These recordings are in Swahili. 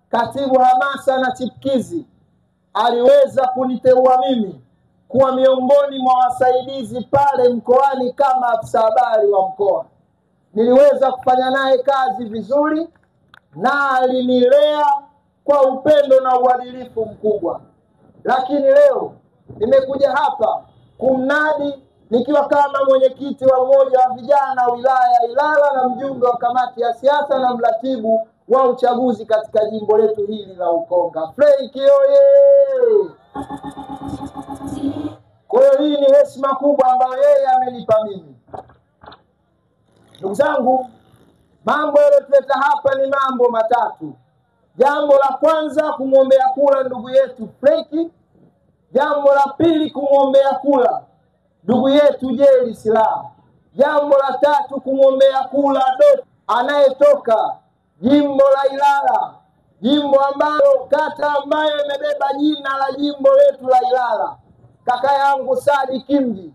Katibu hamasa na chipkizi aliweza kuniteua mimi kuwa miongoni mwa wasaidizi pale mkoani kama afisa habari wa mkoa. Niliweza kufanya naye kazi vizuri na alinilea kwa upendo na uadilifu mkubwa. Lakini leo nimekuja hapa kumnadi nikiwa kama mwenyekiti wa umoja wa vijana wilaya Ilala na mjumbe wa kamati ya siasa na mratibu wa uchaguzi katika jimbo letu hili la Ukonga. Frenki oye! Kwa hiyo hii ni heshima kubwa ambayo yeye amenipa mimi. Ndugu zangu, mambo yaliyotuleta hapa ni mambo matatu. Jambo la kwanza, kumwombea kula ndugu yetu Frenki. Jambo la pili, kumwombea kula ndugu yetu Jerry Silaa. Jambo la tatu, kumwombea kula Doto anayetoka jimbo la Ilala, jimbo ambalo kata ambayo imebeba jina la jimbo letu la Ilala, kaka yangu Saadi Kimji.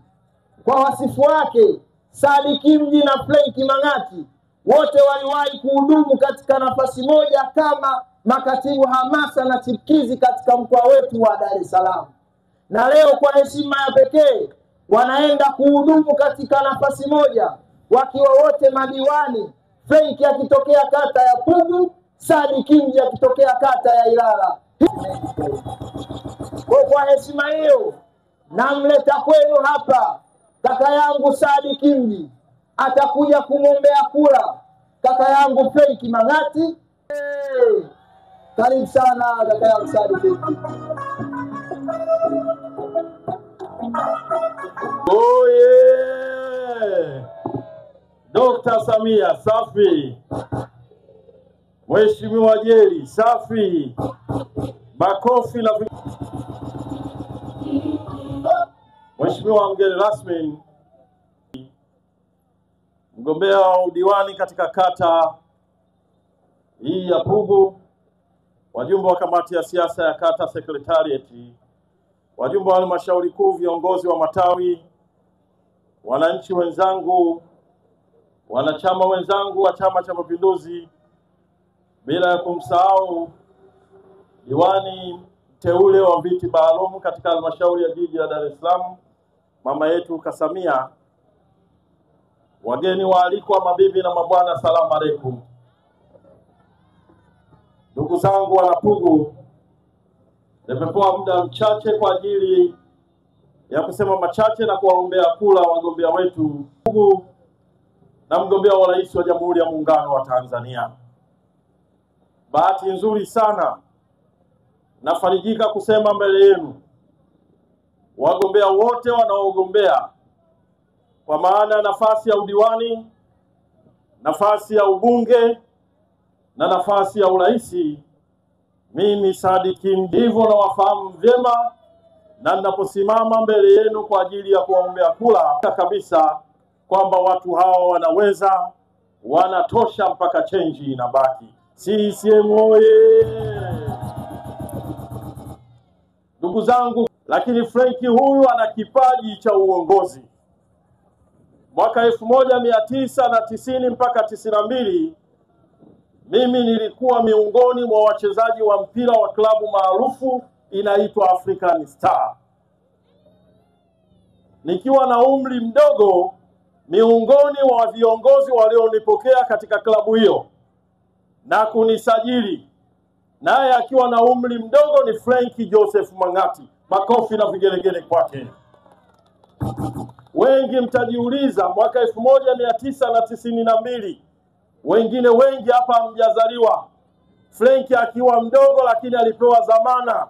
Kwa wasifu wake, Saadi Kimji na Frenki Mang'ati wote waliwahi kuhudumu katika nafasi moja kama makatibu hamasa na chipkizi katika mkoa wetu wa Dar es Salaam, na leo kwa heshima ya pekee wanaenda kuhudumu katika nafasi moja wakiwa wote madiwani, Frenki akitokea kata ya Pugu, Saadi Kimji akitokea kata ya Ilala. Kwa heshima hiyo namleta kwenu hapa kaka yangu Saadi Kimji, atakuja kumwombea kula kaka yangu Frenki Mang'ati. Karibu sana kaka yangu Saadi Kimji. Oye! Dr. Samia safi. Mheshimiwa Jerry safi. Makofi na Mheshimiwa mgeni rasmi, mgombea wa udiwani katika kata hii ya Pugu, wajumbe wa kamati ya siasa ya kata secretariat, wajumbe wa halmashauri kuu, viongozi wa matawi, wananchi wenzangu, wanachama wenzangu wa Chama cha Mapinduzi, bila ya kumsahau diwani mteule wa viti maalum katika halmashauri ya jiji la Dar es Salaam, mama yetu Kasamia, wageni waalikwa, mabibi na mabwana, salamu alaykum. Ndugu zangu wana Pugu, nimepewa muda mchache kwa ajili ya kusema machache na kuwaombea kula wagombea wetu Pugu na mgombea wa rais wa Jamhuri ya Muungano wa Tanzania. Bahati nzuri sana nafarijika kusema mbele yenu wagombea wote wanaogombea kwa maana nafasi ya udiwani, nafasi ya ubunge na nafasi ya uraisi, mimi Saadi Kimji hivyo nawafahamu vyema, na ninaposimama mbele yenu kwa ajili ya kuwaombea kula kabisa kwamba watu hao wanaweza, wanatosha mpaka chenji inabaki. CCM oye! Ndugu zangu, lakini Frenki huyu ana kipaji cha uongozi. Mwaka 1990 mpaka 92 mimi nilikuwa miongoni mwa wachezaji wa mpira wa klabu maarufu inaitwa African Star. Nikiwa na umri mdogo, miongoni mwa viongozi walionipokea katika klabu hiyo na kunisajili, naye akiwa na umri mdogo, ni Frenki Joseph Mang'ati. Makofi na vigelegele kwake. Wengi mtajiuliza, mwaka 1992, wengine wengi hapa hamjazaliwa, Frenki akiwa mdogo lakini alipewa dhamana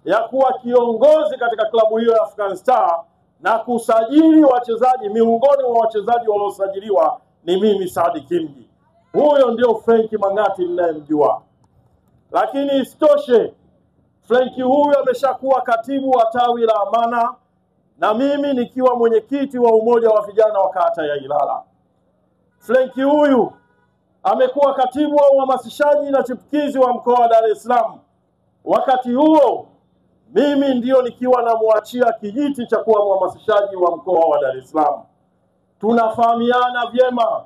ya kuwa kiongozi katika klabu hiyo ya African Star na kusajili wachezaji. Miongoni mwa wachezaji waliosajiliwa ni mimi Saadi Kimji. Huyo ndio Frenki Mang'ati ninayemjua. Lakini isitoshe, Frenki huyu ameshakuwa katibu wa tawi la Amana na mimi nikiwa mwenyekiti wa umoja wa vijana wa kata ya Ilala. Frenki huyu amekuwa katibu wa uhamasishaji na chipkizi wa mkoa wa Dar es Salaam Wakati huo mimi ndio nikiwa namwachia kijiti cha kuwa mhamasishaji wa mkoa wa Dar es Salaam. Tunafahamiana vyema,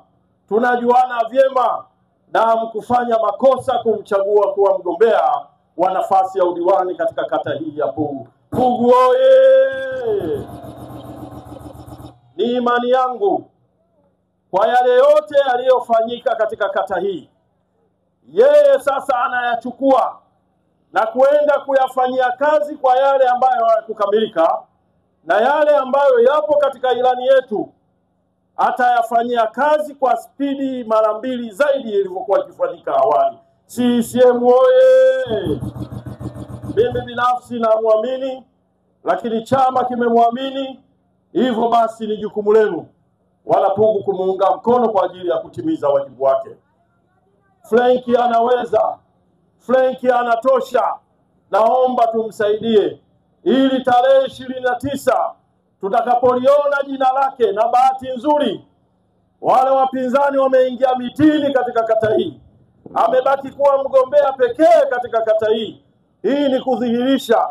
tunajuana vyema, na mkufanya makosa kumchagua kuwa mgombea wa nafasi ya udiwani katika kata hii ya Pugu. Pugu oye! Ni imani yangu kwa yale yote yaliyofanyika katika kata hii, yeye sasa anayachukua na kuenda kuyafanyia kazi kwa yale ambayo hayakukamilika, na yale ambayo yapo katika ilani yetu atayafanyia kazi kwa spidi mara 2 zaidi ilivyokuwa ikifanyika awali. CCM oye! Mimi binafsi namwamini, lakini chama kimemwamini. Hivyo basi ni jukumu lenu wana Pugu kumuunga mkono kwa ajili ya kutimiza wajibu wake. Frenki anaweza, Frenki anatosha. Naomba tumsaidie ili tarehe 29 tutakapoliona jina lake, na bahati nzuri wale wapinzani wameingia mitini katika kata hii, amebaki kuwa mgombea pekee katika kata hii. Hii ni kudhihirisha